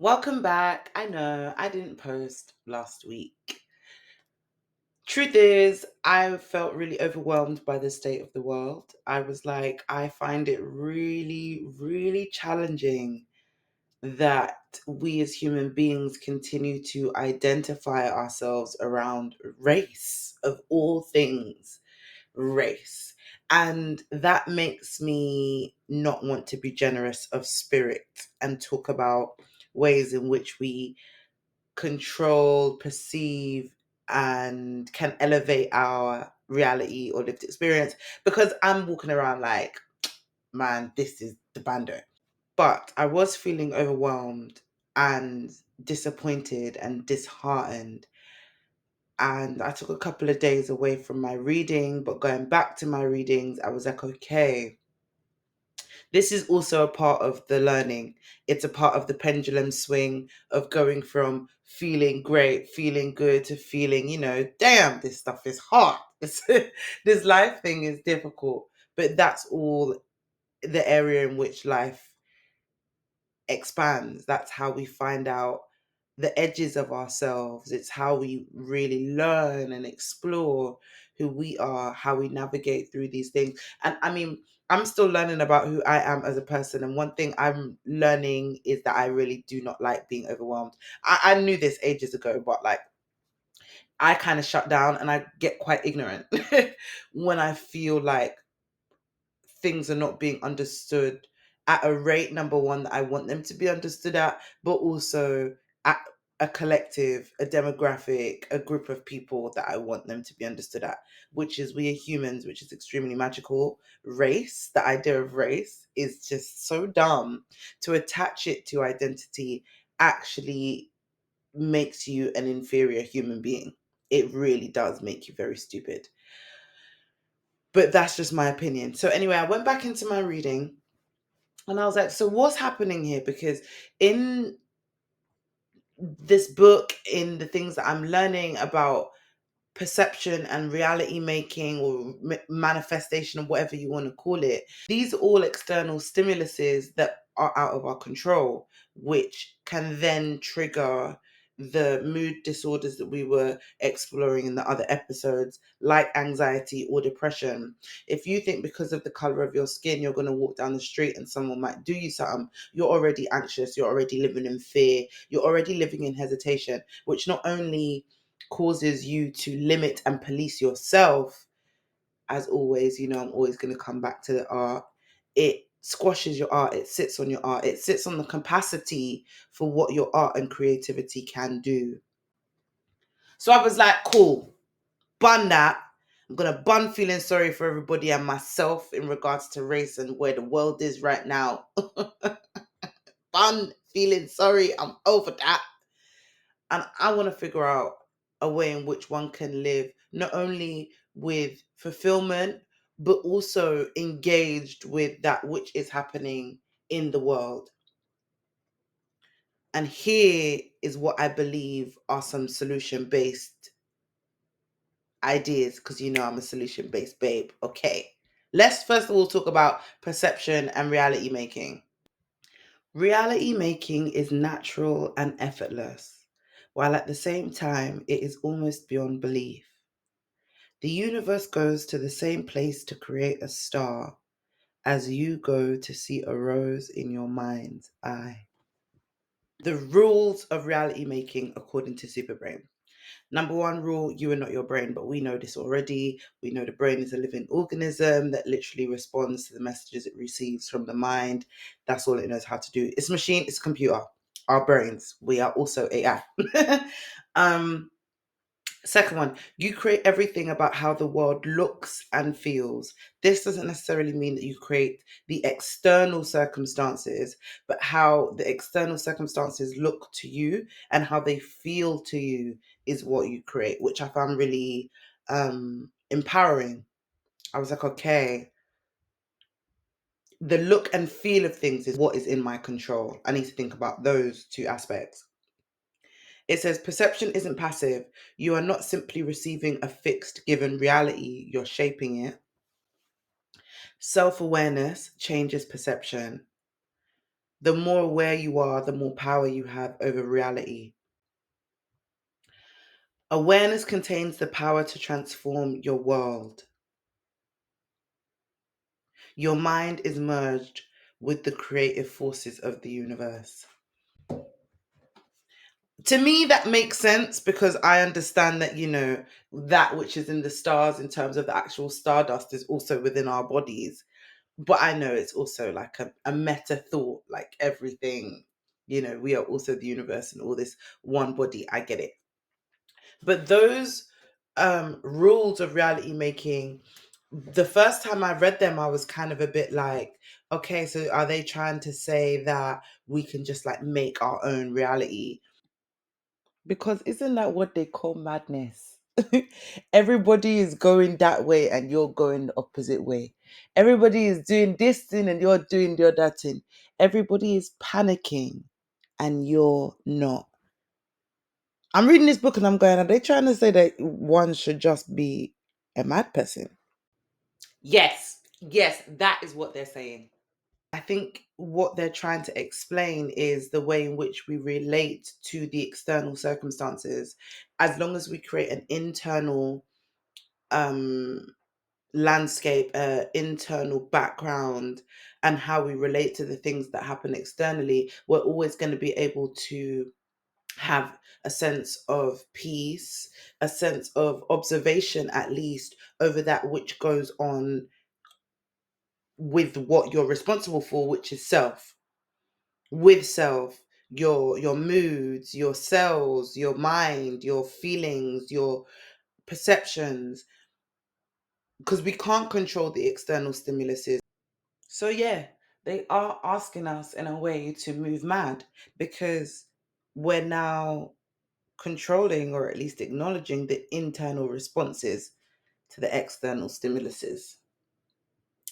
Welcome back. I know I didn't post last week. Truth is, I felt really overwhelmed by the state of the world. I was like, I find it really, really challenging that we as human beings continue to identify ourselves around race, of all things, race. And that makes me not want to be generous of spirit and talk about ways in which we control, perceive, and can elevate our reality or lived experience because I'm walking around like, man, this is the bando. But I was feeling overwhelmed and disappointed and disheartened. And I took a couple of days away from my reading, but going back to my readings, I was like, okay, this is also a part of the learning. It's a part of the pendulum swing of going from feeling great, feeling good to feeling, damn, this stuff is hard. This life thing is difficult. But that's all the area in which life expands. That's how we find out the edges of ourselves. It's how we really learn and explore who we are, how we navigate through these things. And I mean, I'm still learning about who I am as a person. And one thing I'm learning is that I really do not like being overwhelmed. I knew this ages ago, but like I kind of shut down and I get quite ignorant when I feel like things are not being understood at a rate, number one, that I want them to be understood at, but also at a collective, a demographic, a group of people that I want them to be understood at, which is we are humans, which is extremely magical. Race, the idea of race is just so dumb. To attach it to identity actually makes you an inferior human being. It really does make you very stupid. But that's just my opinion. So anyway, I went back into my reading and I was like, so what's happening here? Because in this book, in the things that I'm learning about perception and reality making or manifestation or whatever you want to call it, these are all external stimuluses that are out of our control, which can then trigger the mood disorders that we were exploring in the other episodes, like anxiety or depression. If you think because of the color of your skin you're going to walk down the street and someone might do you something, you're already anxious, you're already living in fear, you're already living in hesitation, which not only causes you to limit and police yourself. As always, I'm always going to come back to the art. It squashes your art, it sits on your art, it sits on the capacity for what your art and creativity can do. So I was like, cool, bun that. I'm gonna bun feeling sorry for everybody and myself in regards to race and where the world is right now. Bun feeling sorry, I'm over that. And I want to figure out a way in which one can live not only with fulfillment, but also engaged with that which is happening in the world. And here is what I believe are some solution based ideas, because I'm a solution based babe. Okay. Let's first of all talk about perception and reality making. Reality making is natural and effortless, while at the same time, it is almost beyond belief. The universe goes to the same place to create a star as you go to see a rose in your mind's eye. The rules of reality making according to Superbrain. Number one rule, you are not your brain, but we know this already. We know the brain is a living organism that literally responds to the messages it receives from the mind. That's all it knows how to do. It's a machine, it's a computer. Our brains, we are also AI. um, Second one, you create everything about how the world looks and feels. This doesn't necessarily mean that you create the external circumstances, but how the external circumstances look to you and how they feel to you is what you create, which I found really empowering. I was like, okay, the look and feel of things is what is in my control. I need to think about those two aspects. It says perception isn't passive. You are not simply receiving a fixed given reality, you're shaping it. Self awareness changes perception. The more aware you are, the more power you have over reality. Awareness contains the power to transform your world. Your mind is merged with the creative forces of the universe. To me, that makes sense because I understand that, that which is in the stars in terms of the actual stardust is also within our bodies. But I know it's also like a meta thought, like everything, we are also the universe and all this one body. I get it. But those rules of reality making, the first time I read them, I was kind of a bit like, okay, so are they trying to say that we can just like make our own reality? Because isn't that what they call madness? Everybody is going that way and you're going the opposite way. Everybody is doing this thing and you're doing the other thing. Everybody is panicking and you're not. I'm reading this book and I'm going, are they trying to say that one should just be a mad person? Yes, that is what they're saying. I think what they're trying to explain is the way in which we relate to the external circumstances. As long as we create an internal um, landscape, internal background, and how we relate to the things that happen externally, we're always going to be able to have a sense of peace, a sense of observation, at least, over that which goes on with what you're responsible for, which is self. With self, your moods, your cells, your mind, your feelings, your perceptions, because we can't control the external stimuluses. So yeah, they are asking us in a way to move mad because we're now controlling or at least acknowledging the internal responses to the external stimuluses,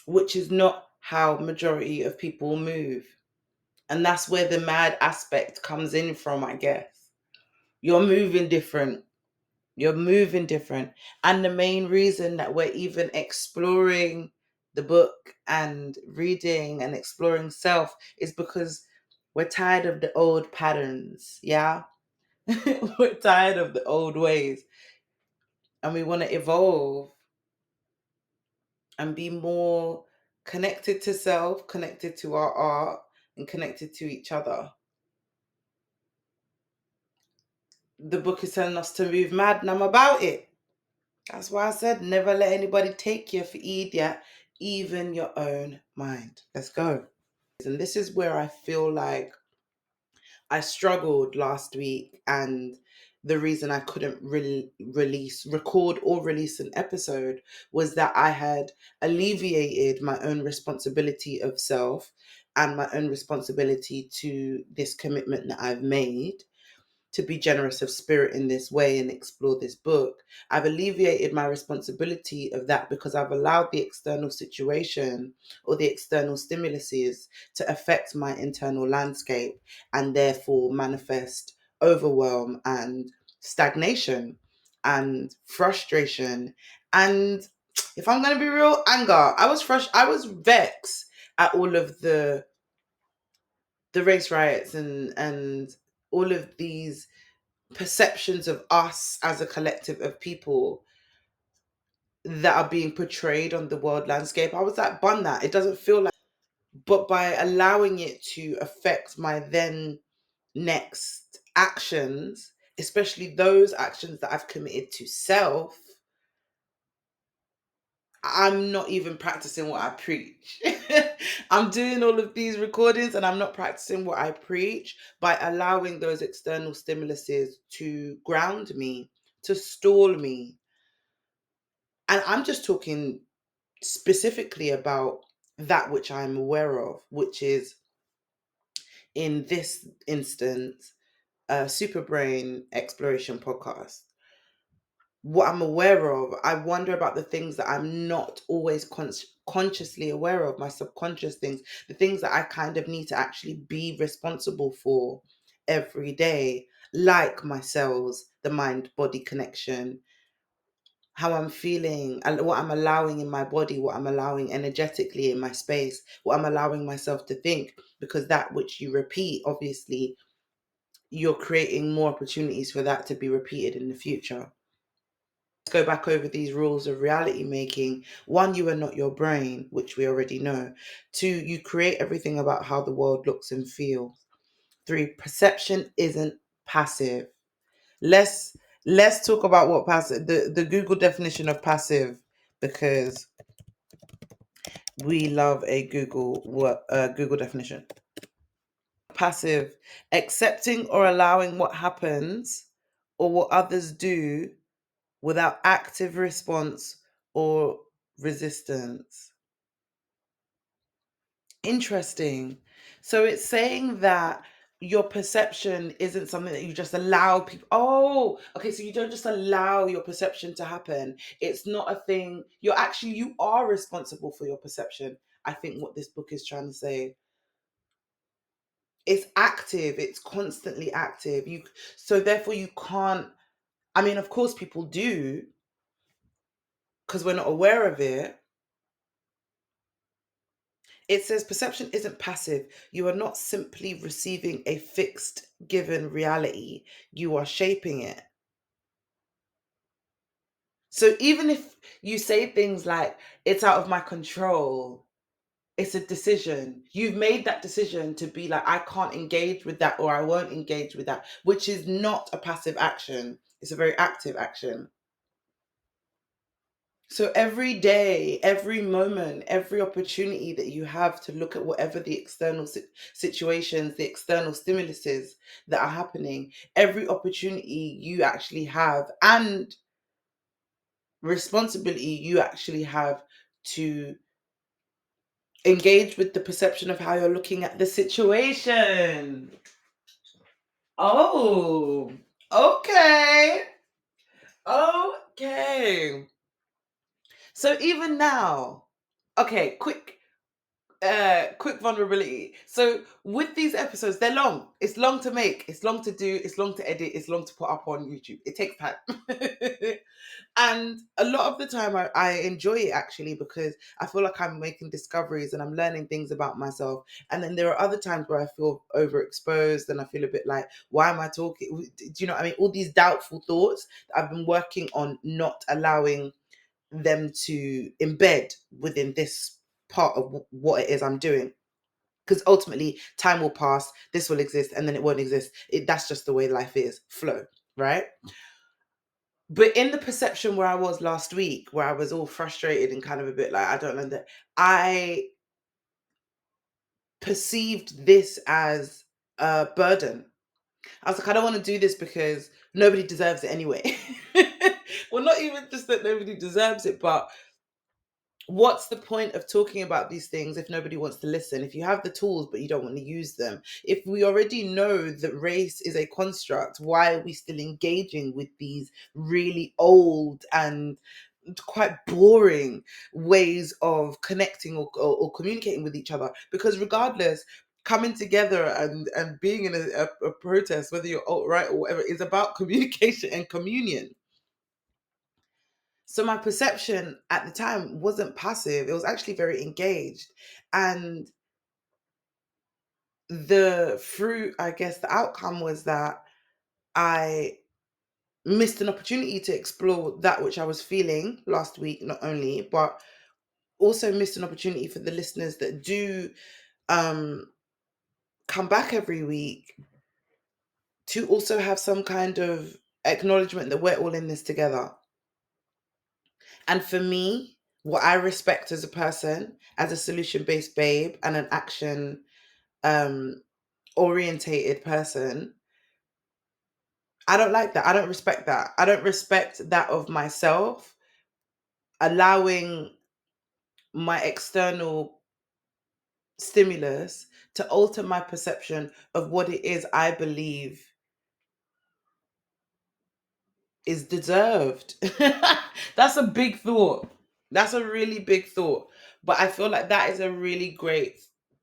which is not how majority of people move. And that's where the mad aspect comes in from, I guess. You're moving different. You're moving different. And the main reason that we're even exploring the book and reading and exploring self is because we're tired of the old patterns. Yeah. We're tired of the old ways and we want to evolve and be more connected to self, connected to our art, and connected to each other. The book is telling us to move mad, and I'm about it. That's why I said never let anybody take you for idiot, even your own mind. Let's go. And this is where I feel like I struggled last week, and the reason I couldn't really record or release an episode was that I had alleviated my own responsibility of self and my own responsibility to this commitment that I've made to be generous of spirit in this way and explore this book. I've alleviated my responsibility of that because I've allowed the external situation or the external stimuluses to affect my internal landscape and therefore manifest overwhelm and stagnation and frustration. And if I'm going to be real, anger. I was vexed at all of the race riots and all of these perceptions of us as a collective of people that are being portrayed on the world landscape. I was like, bun that. It doesn't feel like, but by allowing it to affect my then next actions, especially those actions that I've committed to self, I'm not even practicing what I preach. I'm doing all of these recordings and I'm not practicing what I preach by allowing those external stimuluses to ground me, to stall me. And I'm just talking specifically about that which I'm aware of, which is in this instance, a Superbrain Exploration podcast. What I'm aware of, I wonder about the things that I'm not always consciously aware of, my subconscious things, the things that I kind of need to actually be responsible for every day, like my cells, the mind body connection, how I'm feeling, and what I'm allowing in my body, what I'm allowing energetically in my space, what I'm allowing myself to think, because that which you repeat, obviously, you're creating more opportunities for that to be repeated in the future. Let's go back over these rules of reality making. One, you are not your brain, which we already know. Two, you create everything about how the world looks and feels. Three, perception isn't passive. Let's talk about what passive, the Google definition of passive, because we love a Google definition. Passive, accepting or allowing what happens or what others do without active response or resistance. Interesting. So it's saying that your perception isn't something that you just allow people. Oh, okay. So you don't just allow your perception to happen. It's not a thing. You are responsible for your perception. I think what this book is trying to say. It's active. It's constantly active. So therefore you can't. I mean, of course, people do because we're not aware of it. It says perception isn't passive. You are not simply receiving a fixed given reality, you are shaping it. So even if you say things like, it's out of my control, it's a decision. You've made that decision to be like, I can't engage with that or I won't engage with that, which is not a passive action. It's a very active action. So every day, every moment, every opportunity that you have to look at whatever the external situations, the external stimuluses that are happening, every opportunity you actually have and responsibility you actually have to engage with the perception of how you're looking at the situation. Oh, okay. Okay. So even now, okay, quick vulnerability. So with these episodes, they're long. It's long to make, it's long to do, it's long to edit, it's long to put up on YouTube. It takes time. And a lot of the time I enjoy it actually because I feel like I'm making discoveries and I'm learning things about myself. And then there are other times where I feel overexposed and I feel a bit like, why am I talking? Do you know what I mean? All these doubtful thoughts that I've been working on not allowing them to embed within this part of what it is I'm doing. Because ultimately, time will pass, this will exist, and then it won't exist. That's just the way life is, flow, right? But in the perception where I was last week, where I was all frustrated and kind of a bit like, I don't know that, I perceived this as a burden. I was like, I don't want to do this because nobody deserves it anyway. Well, not even just that nobody deserves it, but what's the point of talking about these things if nobody wants to listen? If you have the tools but you don't want to use them, if we already know that race is a construct, why are we still engaging with these really old and quite boring ways of connecting or communicating with each other? Because regardless, coming together and being in a protest, whether you're alt-right or whatever, is about communication and communion. So my perception at the time wasn't passive, it was actually very engaged. And the fruit, I guess, the outcome was that I missed an opportunity to explore that which I was feeling last week, not only, but also missed an opportunity for the listeners that do um, come back every week to also have some kind of acknowledgement that we're all in this together. And for me, what I respect as a person, as a solution based babe and an action um orientated person, I don't like that. I don't respect that. I don't respect that of myself, allowing my external stimulus to alter my perception of what it is I believe is deserved. That's a big thought. That's a really big thought. But I feel like that is a really great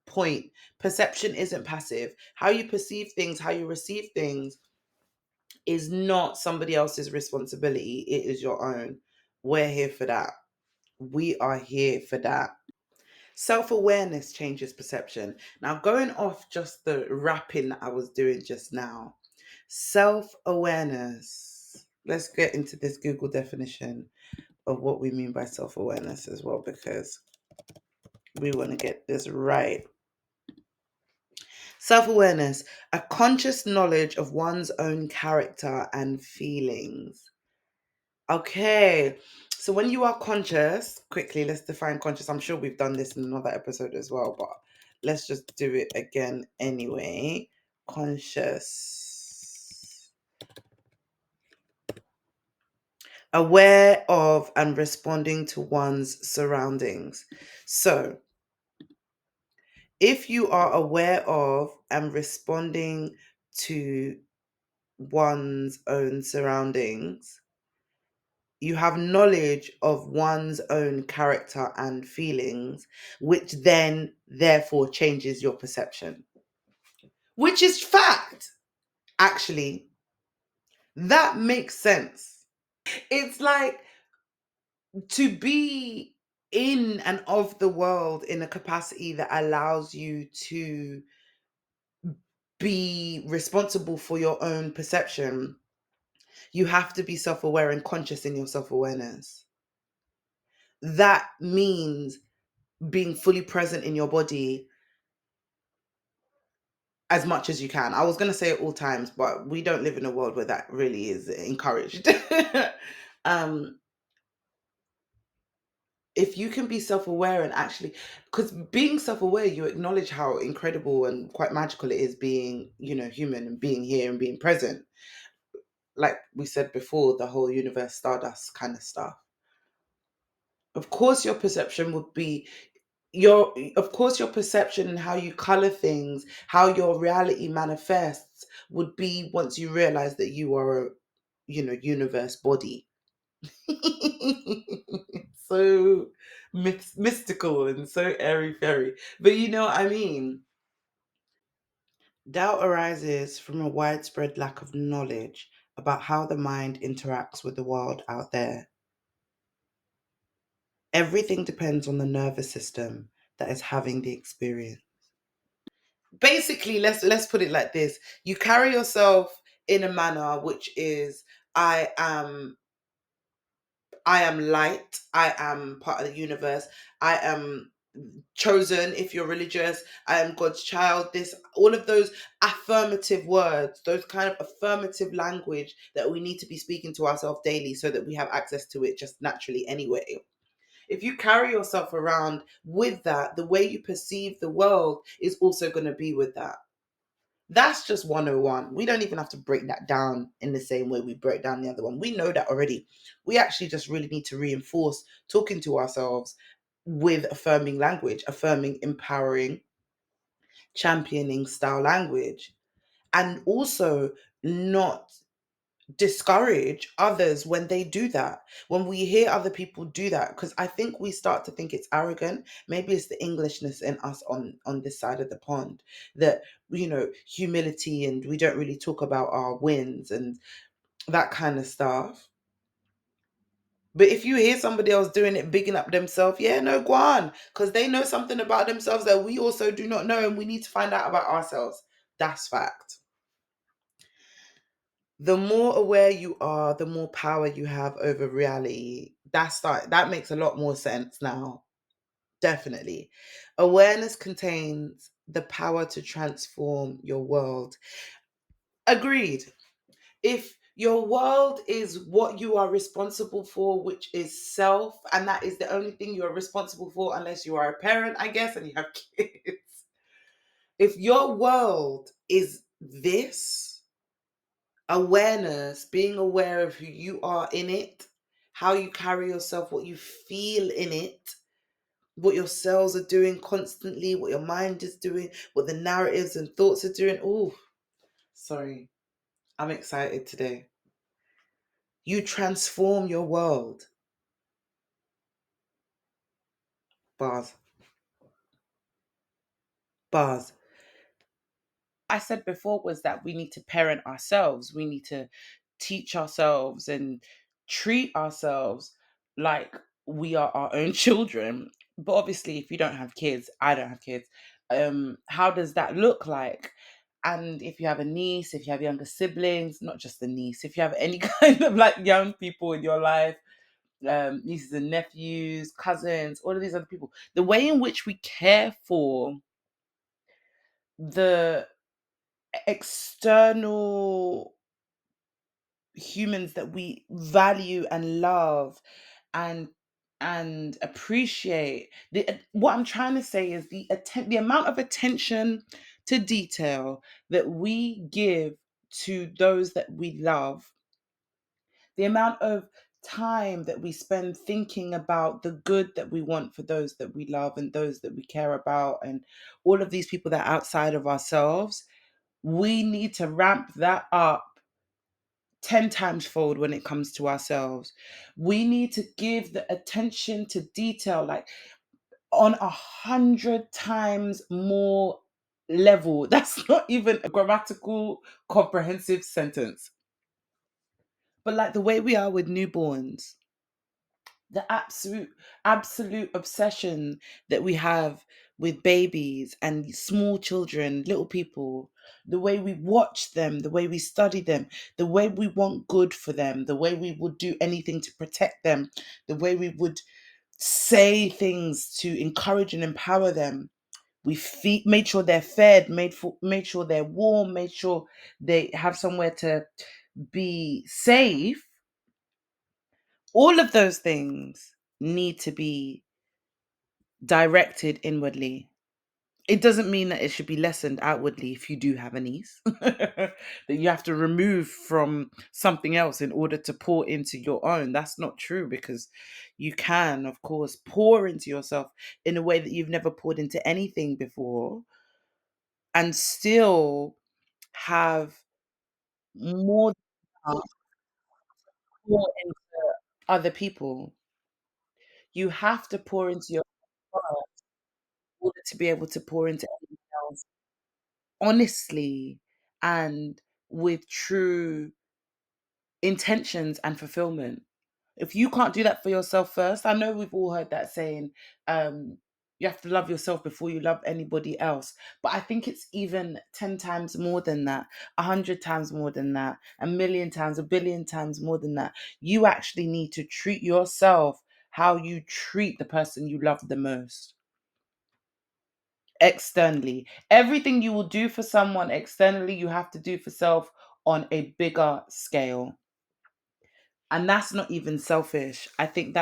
point. Perception isn't passive. How you perceive things, how you receive things is not somebody else's responsibility. It is your own. We're here for that. We are here for that. Self awareness changes perception. Now, going off just the rapping that I was doing just now, self awareness. Let's get into this Google definition of what we mean by self awareness as well, because we want to get this right. Self awareness, a conscious knowledge of one's own character and feelings. Okay. So when you are conscious, quickly, let's define conscious. I'm sure we've done this in another episode as well, but let's just do it again anyway. Conscious. Aware of and responding to one's surroundings. So if you are aware of and responding to one's own surroundings, you have knowledge of one's own character and feelings, which then therefore changes your perception, which is fact. Actually, that makes sense. It's like to be in and of the world in a capacity that allows you to be responsible for your own perception. You have to be self aware and conscious in your self awareness. That means being fully present in your body as much as you can. I was going to say at all times, but we don't live in a world where that really is encouraged. um, if you can be self aware and actually, because being self aware, you acknowledge how incredible and quite magical it is being, human and being here and being present. Like we said before, the whole universe stardust kind of stuff. Of course, your perception would be your perception and how you color things, how your reality manifests would be once you realize that you are a universe body. So mystical and so airy fairy, but you know what I mean. Doubt arises from a widespread lack of knowledge about how the mind interacts with the world out there. Everything depends on the nervous system that is having the experience. Basically, let's put it like this: you carry yourself in a manner which is, i am I am light, I am part of the universe, I am chosen. If you're religious, I am God's child. This, all of those affirmative words, those kind of affirmative language that we need to be speaking to ourselves daily so that we have access to it just naturally anyway. If you carry yourself around with that, the way you perceive the world is also going to be with that. That's just 101. We don't even have to break that down in the same way we break down the other one. We know that already. We actually just really need to reinforce talking to ourselves with affirming language, affirming, empowering, championing style language, and also not discourage others when they do that, when we hear other people do that, because I think we start to think it's arrogant. Maybe it's the Englishness in us on this side of the pond, that humility, and we don't really talk about our wins and that kind of stuff. But if you hear somebody else doing it, bigging up themselves, yeah, no, go on, because they know something about themselves that we also do not know, and we need to find out about ourselves. That's fact. The more aware you are, the more power you have over reality. That makes a lot more sense now. Definitely. Awareness contains the power to transform your world. Agreed. If your world is what you are responsible for, which is self, and that is the only thing you are responsible for, unless you are a parent, I guess, and you have kids. If your world is this, awareness, being aware of who you are in it, how you carry yourself, what you feel in it, what your cells are doing constantly, what your mind is doing, what the narratives and thoughts are doing. Oh, sorry. I'm excited today. You transform your world. Bars. Bars. I said before was that we need to parent ourselves. We need to teach ourselves and treat ourselves like we are our own children. But obviously, if you don't have kids, I don't have kids. How does that look like? And if you have a niece, if you have younger siblings, not just the niece, if you have any kind of like young people in your life, nieces and nephews, cousins, all of these other people, the way in which we care for the external humans that we value and love and appreciate, what I'm trying to say is the amount of attention to detail that we give to those that we love, the amount of time that we spend thinking about the good that we want for those that we love and those that we care about, and all of these people that are outside of ourselves, we need to ramp that up 10 times fold when it comes to ourselves. We need to give the attention to detail, like on 100 times more level. That's not even a grammatical comprehensive sentence. But like the way we are with newborns, the absolute obsession that we have with babies and small children, little people, the way we watch them, the way we study them, the way we want good for them, the way we would do anything to protect them, the way we would say things to encourage and empower them. We made sure they're fed, made sure they're warm, made sure they have somewhere to be safe. All of those things need to be directed inwardly. It doesn't mean that it should be lessened outwardly if you do have a niece, that you have to remove from something else in order to pour into your own. That's not true, because you can, of course, pour into yourself in a way that you've never poured into anything before and still have more than enough to pour into other people. You have to pour into yourself in order to be able to pour into anyone else honestly and with true intentions and fulfillment. If you can't do that for yourself first, I know we've all heard that saying, um, you have to love yourself before you love anybody else. But I think it's even 10 times more than that, 100 times more than that, a million times, a billion times more than that. You actually need to treat yourself how you treat the person you love the most externally. Everything you will do for someone externally, you have to do for self on a bigger scale. And that's not even selfish. I think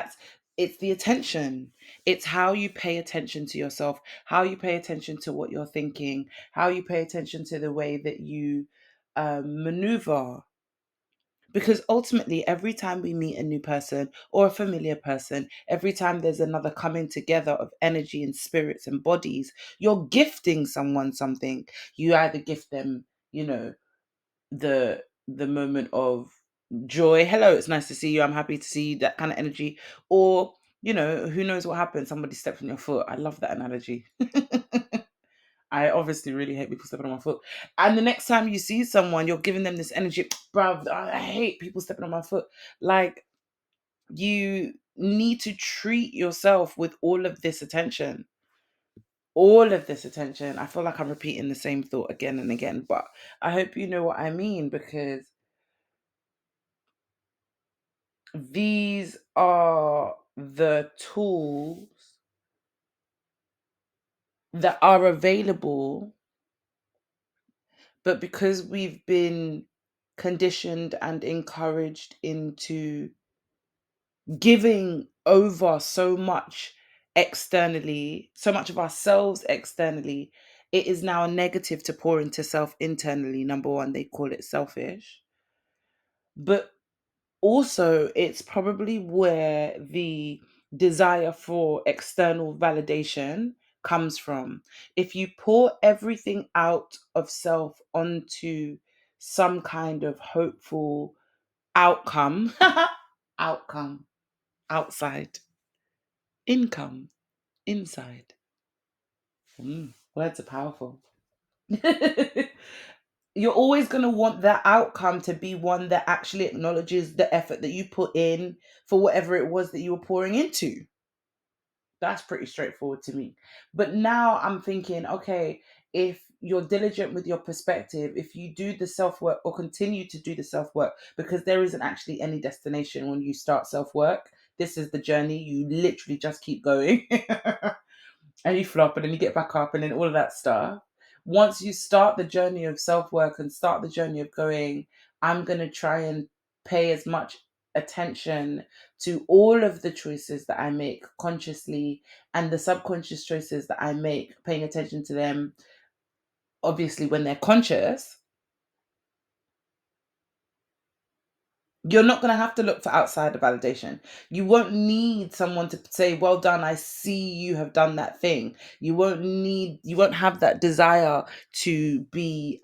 it's the attention. It's how you pay attention to yourself, how you pay attention to what you're thinking, how you pay attention to the way that you maneuver. Because ultimately, every time we meet a new person or a familiar person, every time there's another coming together of energy and spirits and bodies, you're gifting someone something. You either gift them, the moment of joy. Hello, it's nice to see you. I'm happy to see you, that kind of energy. Or, who knows what happened? Somebody stepped on your foot. I love that analogy. I obviously really hate people stepping on my foot. And the next time you see someone, you're giving them this energy. Bruv, I hate people stepping on my foot. Like, you need to treat yourself with all of this attention. All of this attention. I feel like I'm repeating the same thought again and again, but I hope you know what I mean, because these are the tools that are available, but because we've been conditioned and encouraged into giving over so much externally, so much of ourselves externally, it is now a negative to pour into self internally. Number one, they call it selfish. But also, it's probably where the desire for external validation comes from. If you pour everything out of self onto some kind of hopeful outcome, outcome, outside, income, inside. Words are powerful. you're always going to want that outcome to be one that actually acknowledges the effort that you put in for whatever it was that you were pouring into. That's pretty straightforward to me. But now I'm thinking, okay, if you're diligent with your perspective, if you do the self work or continue to do the self work, because there isn't actually any destination when you start self work. This is the journey. You literally just keep going. And you flop and then you get back up and then all of that stuff. Once you start the journey of self work and start the journey of going, I'm going to try and pay as much attention to all of the choices that I make consciously and the subconscious choices that I make, paying attention to them, obviously, when they're conscious. You're not going to have to look for outside validation. You won't need someone to say, well done, I see you have done that thing. You won't have that desire to be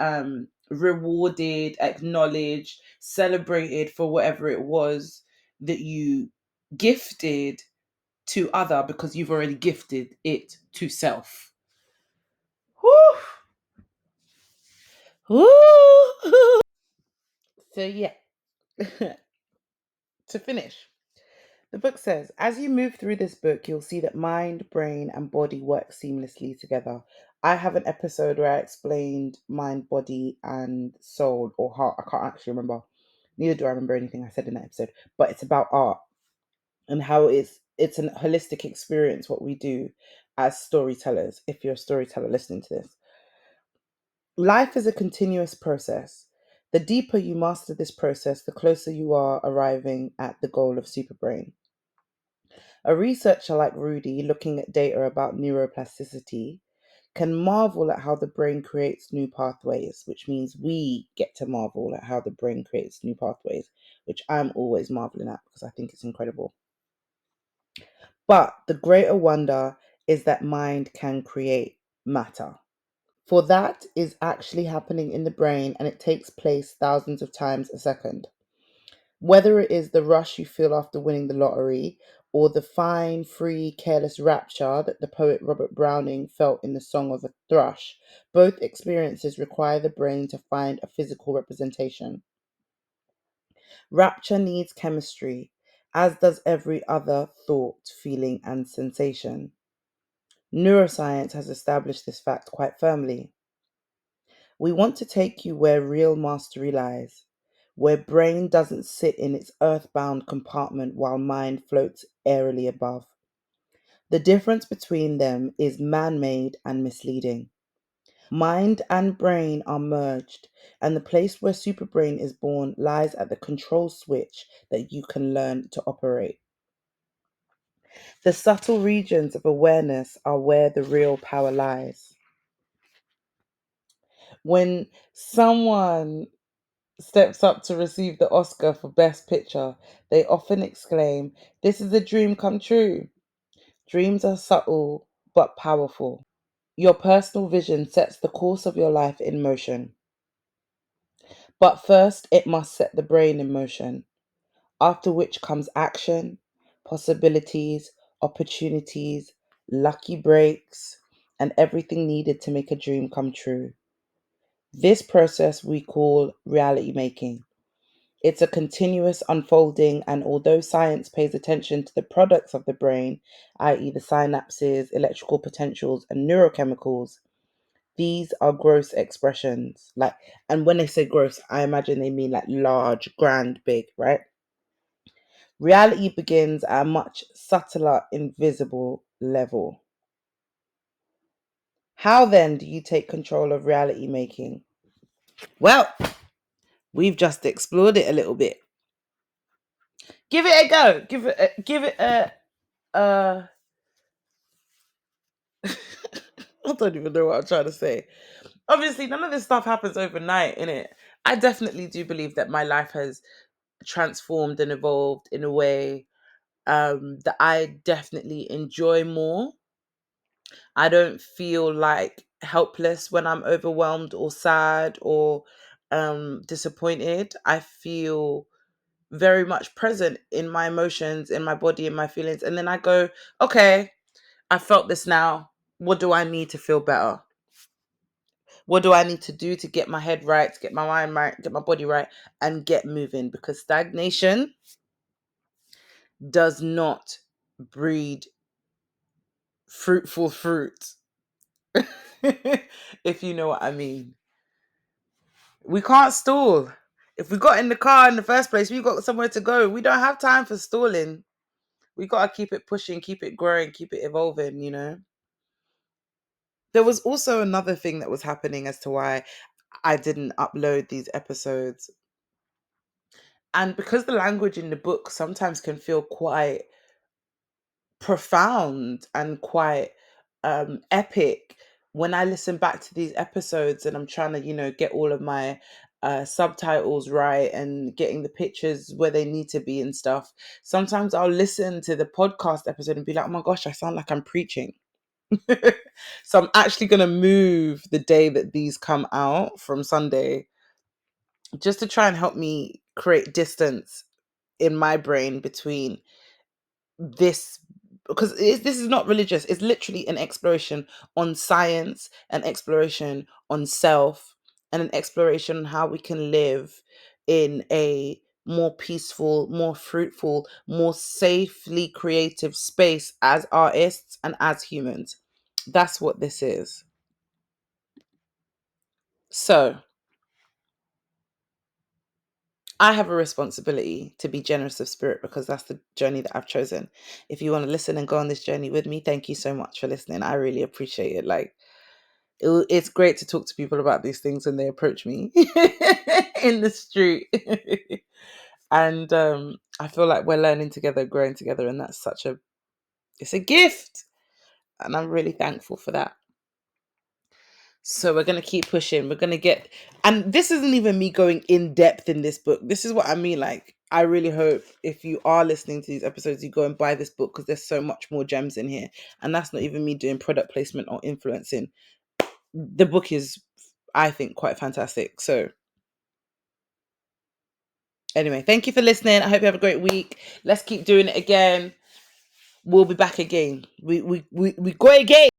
rewarded, acknowledged, celebrated for whatever it was that you gifted to other, because you've already gifted it to self. Whew. Woo. So, yeah, to finish. The book says, as you move through this book, you'll see that mind, brain, and body work seamlessly together. I have an episode where I explained mind, body, and soul or heart. I can't actually remember. Neither do I remember anything I said in that episode. But it's about art and how it's an holistic experience what we do as storytellers. If you're a storyteller listening to this, life is a continuous process. The deeper you master this process, the closer you are arriving at the goal of superbrain. A researcher like Rudy, looking at data about neuroplasticity, can marvel at how the brain creates new pathways, which means we get to marvel at how the brain creates new pathways, which I'm always marveling at because I think it's incredible. But the greater wonder is that mind can create matter. For that is actually happening in the brain and it takes place thousands of times a second. Whether it is the rush you feel after winning the lottery or the fine, free, careless rapture that the poet Robert Browning felt in the Song of a Thrush, both experiences require the brain to find a physical representation. Rapture needs chemistry, as does every other thought, feeling, and sensation. Neuroscience has established this fact quite firmly. We want to take you where real mastery lies, where brain doesn't sit in its earthbound compartment while mind floats airily above. The difference between them is man made and misleading. Mind and brain are merged, and the place where superbrain is born lies at the control switch that you can learn to operate. The subtle regions of awareness are where the real power lies. When someone steps up to receive the Oscar for Best Picture, they often exclaim, "This is a dream come true." Dreams are subtle but powerful. Your personal vision sets the course of your life in motion. But first, it must set the brain in motion, after which comes action, possibilities, opportunities, lucky breaks, and everything needed to make a dream come true. This process we call reality making. It's a continuous unfolding, and although science pays attention to the products of the brain, i.e., the synapses, electrical potentials, and neurochemicals, these are gross expressions. Like, and when they say gross, I imagine they mean like large, grand, big, right? Reality begins at a much subtler, invisible level. How then do you take control of reality making? Well, we've just explored it a little bit. Give it a go. Give it a I don't even know what I'm trying to say. Obviously, none of this stuff happens overnight, innit? I definitely do believe that my life has transformed and evolved in a way that I definitely enjoy more. I don't feel like helpless when I'm overwhelmed or sad or disappointed. I feel very much present in my emotions, in my body, in my feelings. And then I go, okay, I felt this now. What do I need to feel better? What do I need to do to get my head right, to get my mind right, get my body right, and get moving? Because stagnation does not breed fruitful fruit. If you know what I mean. We can't stall. If we got in the car in the first place, we got somewhere to go. We don't have time for stalling. We got to keep it pushing, keep it growing, keep it evolving, you know? There was also another thing that was happening as to why I didn't upload these episodes. And because the language in the book sometimes can feel quite profound and quite epic, when I listen back to these episodes and I'm trying to, get all of my subtitles right and getting the pictures where they need to be and stuff, sometimes I'll listen to the podcast episode and be like, oh my gosh, I sound like I'm preaching. So I'm actually going to move the day that these come out from Sunday, just to try and help me create distance in my brain between this, because this is not religious. It's literally an exploration on science, an exploration on self, and an exploration on how we can live in a more peaceful, more fruitful, more safely creative space as artists and as humans. That's what this is. So I have a responsibility to be generous of spirit, because that's the journey that I've chosen. If you want to listen and go on this journey with me, thank you so much for listening. I really appreciate it. Like, it's great to talk to people about these things when they approach me in the street. And I feel like we're learning together, growing together, and that's it's a gift. And I'm really thankful for that. So we're going to keep pushing. We're going to get, and this isn't even me going in depth in this book. This is what I mean. Like, I really hope if you are listening to these episodes, you go and buy this book, because there's so much more gems in here. And that's not even me doing product placement or influencing. The book is, I think, quite fantastic. So anyway, thank you for listening. I hope you have a great week. Let's keep doing it again. We'll be back again. We go again.